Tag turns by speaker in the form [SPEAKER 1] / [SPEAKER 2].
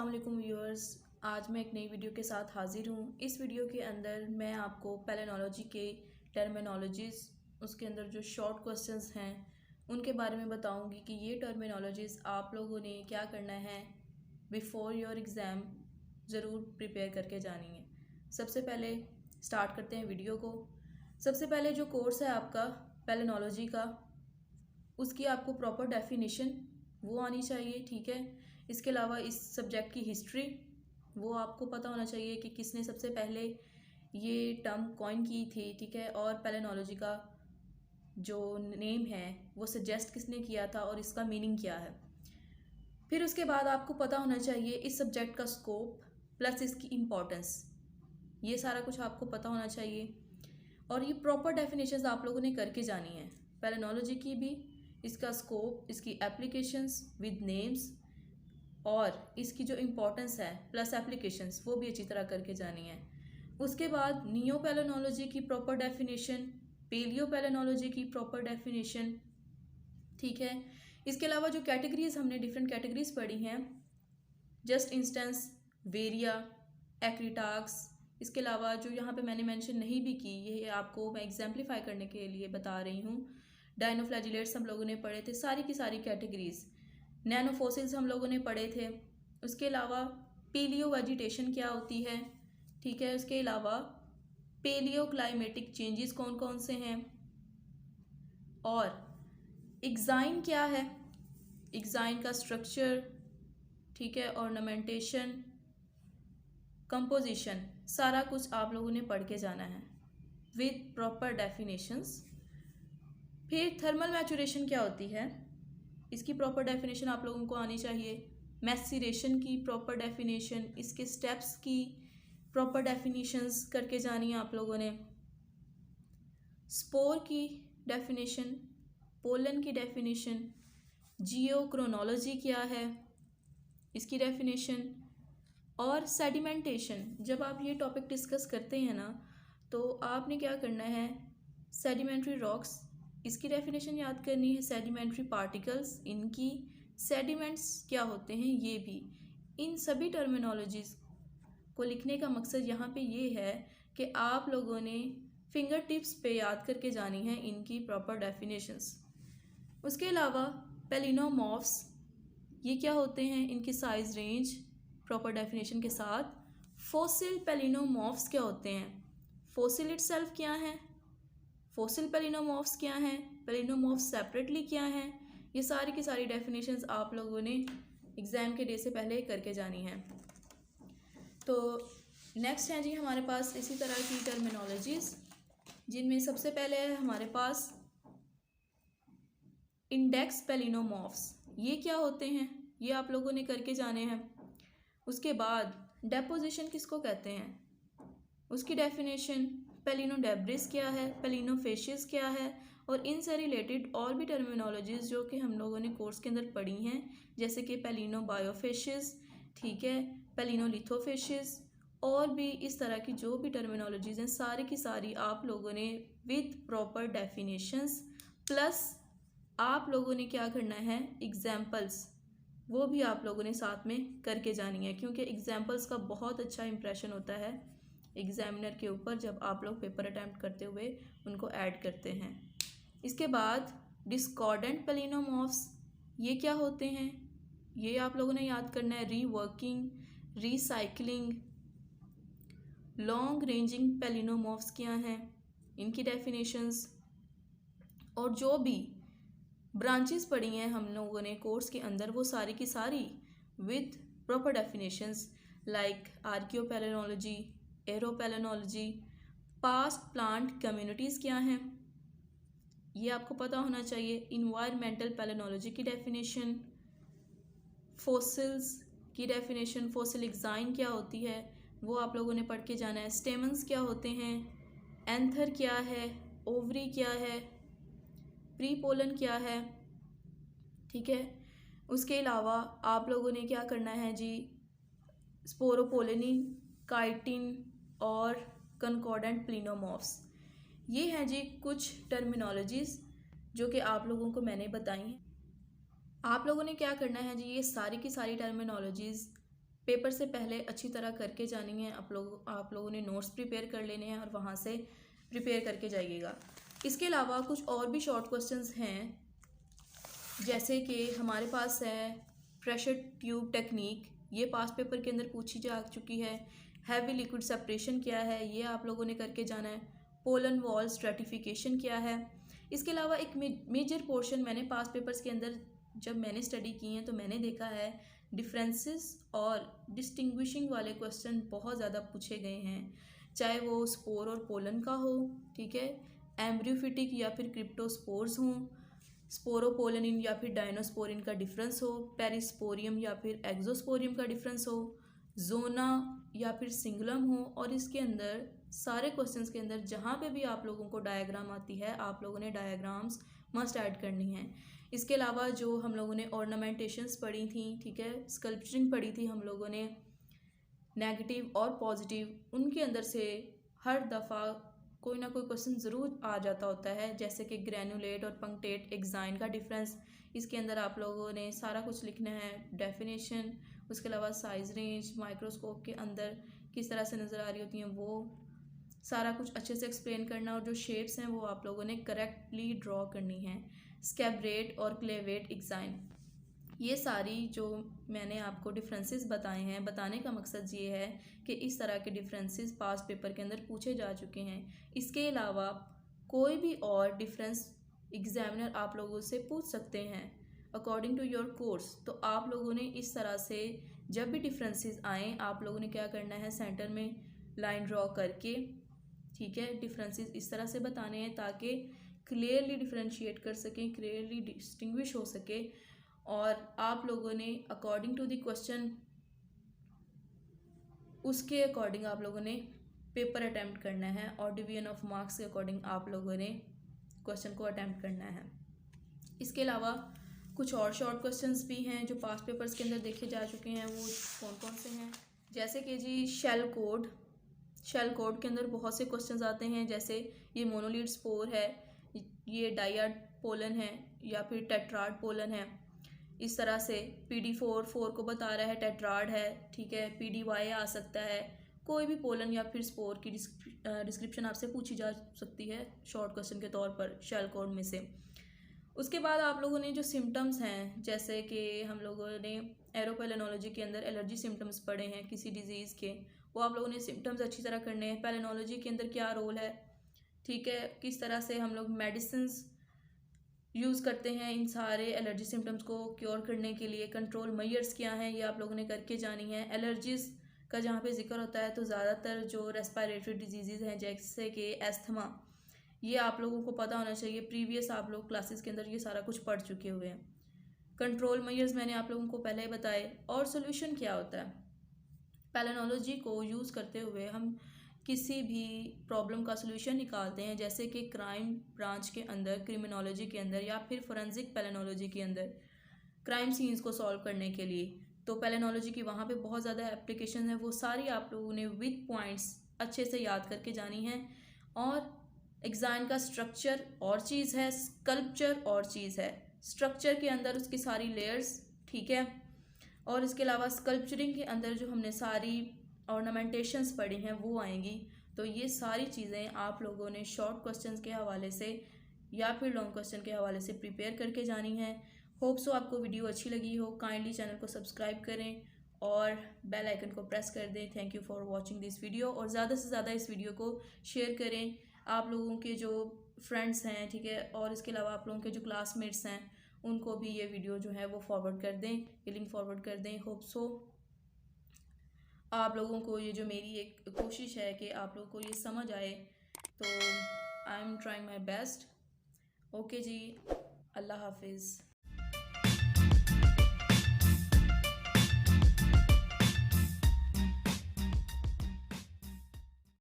[SPEAKER 1] अस्सलाम वालेकुम व्यूअर्स। आज मैं एक नई वीडियो के साथ हाजिर हूँ। इस वीडियो के अंदर मैं आपको पेलेनोलॉजी के टर्मिनोलॉजीज़, उसके अंदर जो शॉर्ट क्वेश्चंस हैं उनके बारे में बताऊँगी कि ये टर्मिनोलॉजीज़ आप लोगों ने क्या करना है बिफ़ोर योर एग्ज़ाम ज़रूर प्रिपेयर करके जानी है। सबसे पहले स्टार्ट करते हैं वीडियो को। सबसे पहले जो कोर्स है आपका पेलेनोलॉजी का, उसकी आपको प्रॉपर डेफिनेशन वो आनी चाहिए, ठीक है। इसके अलावा इस सब्जेक्ट की हिस्ट्री वो आपको पता होना चाहिए कि किसने सबसे पहले ये टर्म कॉइन की थी, ठीक है। और पेलेनोलॉजी का जो नेम है वो सजेस्ट किसने किया था और इसका मीनिंग क्या है। फिर उसके बाद आपको पता होना चाहिए इस सब्जेक्ट का स्कोप प्लस इसकी इम्पोर्टेंस, ये सारा कुछ आपको पता होना चाहिए। और ये प्रॉपर डेफिनेशंस आप लोगों ने करके जानी है पेलेनोलॉजी की भी, इसका स्कोप, इसकी एप्लीकेशंस विद नेम्स और इसकी जो इम्पोर्टेंस है प्लस एप्लीकेशंस वो भी अच्छी तरह करके जानी है। उसके बाद नियो पेलेनोलॉजी की प्रॉपर डेफिनेशन, पेलियो पेलेनोलॉजी की प्रॉपर डेफिनेशन, ठीक है। इसके अलावा जो कैटेगरीज हमने डिफरेंट कैटेगरीज पढ़ी हैं, जस्ट इंस्टेंस, वेरिया, एक्रिटाक्स, इसके अलावा जो यहाँ पे मैंने मेंशन नहीं भी की, ये आपको मैं एग्जाम्पलीफाई करने के लिए बता रही हूँ। डायनोफ्लैजिलेट्स हम लोगों ने पढ़े थे, सारी की सारी कैटेगरीज। नैनोफोसिल्स हम लोगों ने पढ़े थे। उसके अलावा पेलियो वेजिटेशन क्या होती है, ठीक है। उसके अलावा पेलियो क्लाइमेटिक चेंजेस कौन कौन से हैं, और एक्साइन क्या है, एक्साइन का स्ट्रक्चर, ठीक है, ऑर्नामेंटेशन, कंपोजिशन, सारा कुछ आप लोगों ने पढ़ के जाना है विद प्रॉपर डेफिनेशंस। फिर थर्मल मैचुरेशन क्या होती है, इसकी प्रॉपर डेफिनेशन आप लोगों को आनी चाहिए। मैसीरेशन की प्रॉपर डेफिनेशन, इसके स्टेप्स की प्रॉपर डेफिनेशंस करके जानी है आप लोगों ने। स्पोर की डेफिनेशन, पोलन की डेफिनेशन, जियोक्रोनोलॉजी क्या है, इसकी डेफिनेशन, और सेडिमेंटेशन। जब आप ये टॉपिक डिस्कस करते हैं ना, तो आपने क्या करना है, सेडिमेंट्री रॉक्स, इसकी डेफिनेशन याद करनी है। सेडिमेंट्री पार्टिकल्स, इनकी, सेडिमेंट्स क्या होते हैं ये भी। इन सभी टर्मिनोलॉजीज़ को लिखने का मकसद यहाँ पे ये है कि आप लोगों ने फिंगर टिप्स पे याद करके जानी है इनकी प्रॉपर डेफिनेशंस। उसके अलावा पेलिनोमॉर्फ्स, ये क्या होते हैं, इनकी साइज रेंज प्रॉपर डेफिनेशन के साथ। फॉसिल पेलिनोमॉर्फ्स क्या होते हैं, फॉसिल इटसेल्फ क्या है, फॉसिल पेलिनोमॉर्फ्स क्या हैं, पेलिनोमॉर्फ्स सेपरेटली क्या हैं, ये सारी की सारी डेफिनेशंस आप लोगों ने एग्ज़ाम के डे से पहले करके जानी है। तो नेक्स्ट है जी हमारे पास इसी तरह की टर्मिनोलॉजीज़, जिनमें सबसे पहले है हमारे पास इंडेक्स पेलिनोमॉर्फ्स। ये क्या होते हैं, ये आप लोगों ने करके जाने हैं। उसके बाद डेपोजिशन किसको कहते हैं, उसकी डेफिनेशन, पेलिनोडेब्रिस क्या है, पेलिनोफेशियस क्या है, और इनसे रिलेटेड और भी टर्मिनोलॉजीज़ जो कि हम लोगों ने कोर्स के अंदर पढ़ी हैं, जैसे कि पेलिनोबायोफेशियस, ठीक है, पेलिनोलिथोफेशियस, और भी इस तरह की जो भी टर्मिनोलॉजीज़ हैं सारी की सारी आप लोगों ने विद प्रॉपर डेफिनेशंस प्लस आप लोगों ने क्या करना है, एग्जाम्पल्स, वो भी आप लोगों ने साथ में करके जानी है, क्योंकि एग्जाम्पल्स का बहुत अच्छा इंप्रेशन होता है एग्जामिनर के ऊपर जब आप लोग पेपर अटैम्प्ट करते हुए उनको ऐड करते हैं। इसके बाद डिस्कॉर्डेंट पेलिनोमॉर्फ्स, ये क्या होते हैं, ये आप लोगों ने याद करना है। रीवर्किंग, रीसाइक्लिंग, लॉन्ग रेंजिंग पेलिनोमॉर्फ्स क्या हैं, इनकी डेफिनेशंस, और जो भी ब्रांचेस पढ़ी हैं हम लोगों ने कोर्स के अंदर वो सारी की सारी with proper definitions, like archaeopalynology, aeropalynology, past plant communities क्या हैं, ये आपको पता होना चाहिए। इन्वायरमेंटल पेलेनोलॉजी की डेफिनेशन, फोसिल्स की डेफिनेशन, फोसिल एक्साइन क्या होती है वो आप लोगों ने पढ़ के जाना है। स्टेमन्स क्या होते हैं, एंथर क्या है, ओवरी क्या है, प्री पोलन क्या है, ठीक है। उसके अलावा आप लोगों ने क्या करना है जी, स्पोरोपोलिन, काइटिन और कंकॉर्डेंट प्लिनोमॉर्फ्स, ये हैं जी कुछ टर्मिनोलॉजीज़ जो कि आप लोगों को मैंने बताई हैं। आप लोगों ने क्या करना है जी, ये सारी की सारी टर्मिनोलॉजीज़ पेपर से पहले अच्छी तरह करके जानी है। आप लोगों ने नोट्स प्रिपेयर कर लेने हैं और वहाँ से प्रिपेयर करके जाइएगा। इसके अलावा कुछ और भी शॉर्ट क्वेश्चंस हैं, जैसे कि हमारे पास है प्रेशर ट्यूब टेक्निक, ये पास पेपर के अंदर पूछी जा चुकी है। हैवी लिक्विड सेपरेशन क्या है, ये आप लोगों ने करके जाना है। पोलन वॉल स्ट्रेटिफिकेशन क्या है। इसके अलावा एक मेजर पोर्शन मैंने पास पेपर्स के अंदर जब मैंने स्टडी की है तो मैंने देखा है डिफरेंसेस और डिस्टिंग्विशिंग वाले क्वेश्चन बहुत ज़्यादा पूछे गए हैं, चाहे वो स्पोर और पोलन का हो, ठीक है, एम्ब्रियोफिटिक या फिर क्रिप्टोस्पोर्स हों, स्पोरोपोलिन या फिर डायनोस्पोरिन का डिफरेंस हो, पेरिस्पोरियम या फिर एक्सोस्पोरियम का डिफरेंस हो, जोना या फिर सिंगुलम हो। और इसके अंदर सारे क्वेश्चंस के अंदर जहाँ पे भी आप लोगों को डायग्राम आती है, आप लोगों ने डायग्राम्स मस्ट ऐड करनी है। इसके अलावा जो हम लोगों ने ऑर्नामेंटेशंस पढ़ी थी, ठीक है, स्कल्पचरिंग पढ़ी थी हम लोगों ने, नेगेटिव और पॉजिटिव, उनके अंदर से हर दफ़ा कोई ना कोई क्वेश्चन ज़रूर आ जाता होता है, जैसे कि ग्रैनुलेट और पंक्टेट एक्साइन का डिफरेंस। इसके अंदर आप लोगों ने सारा कुछ लिखना है, डेफिनेशन, उसके अलावा साइज रेंज, माइक्रोस्कोप के अंदर किस तरह से नज़र आ रही होती हैं, वो सारा कुछ अच्छे से एक्सप्लेन करना, और जो शेप्स हैं वो आप लोगों ने करेक्टली ड्रॉ करनी है। स्कैब्रेट और क्लेवेट एक्साइन, ये सारी जो मैंने आपको डिफरेंसेस बताए हैं, बताने का मकसद ये है कि इस तरह के डिफरेंसेस पास पेपर के अंदर पूछे जा चुके हैं। इसके अलावा कोई भी और डिफरेंस एग्जामिनर आप लोगों से पूछ सकते हैं अकॉर्डिंग टू योर कोर्स। तो आप लोगों ने इस तरह से जब भी डिफरेंसेस आएँ, आप लोगों ने क्या करना है, सेंटर में लाइन ड्रॉ करके, ठीक है, डिफरेंसेस इस तरह से बताने हैं ताकि क्लियरली डिफ्रेंशिएट कर सकें, क्लियरली डिस्टिंग्विश हो सके, और आप लोगों ने अकॉर्डिंग टू द क्वेश्चन उसके अकॉर्डिंग आप लोगों ने पेपर अटैम्प्ट करना है, और डिवीजन ऑफ मार्क्स के अकॉर्डिंग आप लोगों ने क्वेश्चन को अटैम्प्ट करना है। इसके अलावा कुछ और शॉर्ट क्वेश्चंस भी हैं जो पास्ट पेपर्स के अंदर देखे जा चुके हैं। वो कौन कौन से हैं, जैसे कि जी शेल कोड के अंदर बहुत से क्वेश्चंस आते हैं, जैसे ये मोनोलीड स्पोर है, ये डाइयाड पोलन है या फिर टेट्राड पोलन है। इस तरह से PD4 को बता रहा है, टेट्राड है, ठीक है, PDY आ सकता है। कोई भी पोलन या फिर स्पोर की डिस्क्रिप्शन आपसे पूछी जा सकती है शॉर्ट क्वेश्चन के तौर पर शेल कोड में से। उसके बाद आप लोगों ने जो सिम्टम्स हैं, जैसे कि हम लोगों ने एरोपेलेनोलॉजी के अंदर एलर्जी सिम्टम्स पढ़े हैं किसी डिजीज़ के, वो आप लोगों ने सिम्टम्स अच्छी तरह करने हैं। पेलेनोलॉजी के अंदर क्या रोल है, ठीक है, किस तरह से हम लोग मेडिसिन्स यूज़ करते हैं इन सारे एलर्जी सिम्टम्स को क्योर करने के लिए, कंट्रोल मेजर्स क्या हैं, ये आप लोगों ने करके जानी है। एलर्जीज़ का जहाँ पे जिक्र होता है तो ज़्यादातर जो रेस्पिरेटरी डिजीज़ हैं जैसे कि एस्थमा, ये आप लोगों को पता होना चाहिए, प्रीवियस आप लोग क्लासेस के अंदर ये सारा कुछ पढ़ चुके हुए हैं। कंट्रोल मेजर्स मैंने आप लोगों को पहले ही बताए। और सोल्यूशन क्या होता है, पेलेनोलॉजी को यूज़ करते हुए हम किसी भी प्रॉब्लम का सोल्यूशन निकालते हैं, जैसे कि क्राइम ब्रांच के अंदर, क्रिमिनोलॉजी के अंदर, या फिर फोरेंसिक पेलेनोलॉजी के अंदर क्राइम सीन्स को सॉल्व करने के लिए। तो पेलेनोलॉजी की वहाँ पे बहुत ज़्यादा एप्लीकेशन है, वो सारी आप लोगों ने विद पॉइंट्स अच्छे से याद करके जानी है। और एग्जाइन का स्ट्रक्चर और चीज़ है, स्कल्पचर और चीज़ है। स्ट्रक्चर के अंदर उसकी सारी लेयर्स, ठीक है, और इसके अलावा स्कल्पचरिंग के अंदर जो हमने सारी ऑर्नामेंटेशंस पढ़ी हैं वो आएंगी। तो ये सारी चीज़ें आप लोगों ने शॉर्ट क्वेश्चंस के हवाले से या फिर लॉन्ग क्वेश्चन के हवाले से प्रिपेयर करके जानी है। होप सो आपको वीडियो अच्छी लगी हो। काइंडली चैनल को सब्सक्राइब करें और बेल आइकन को प्रेस कर दें। Thank you for watching this video, और ज़्यादा से ज़्यादा इस वीडियो को शेयर करें आप लोगों के जो फ्रेंड्स हैं, ठीक है, और इसके अलावा आप लोगों के जो क्लासमेट्स हैं उनको भी ये वीडियो जो है वो फॉरवर्ड कर दें, ये लिंक फॉरवर्ड कर दें। होप सो आप लोगों को ये जो मेरी एक कोशिश है कि आप लोगों को ये समझ आए, तो I am trying my best. Okay जी, अल्लाह हाफिज़।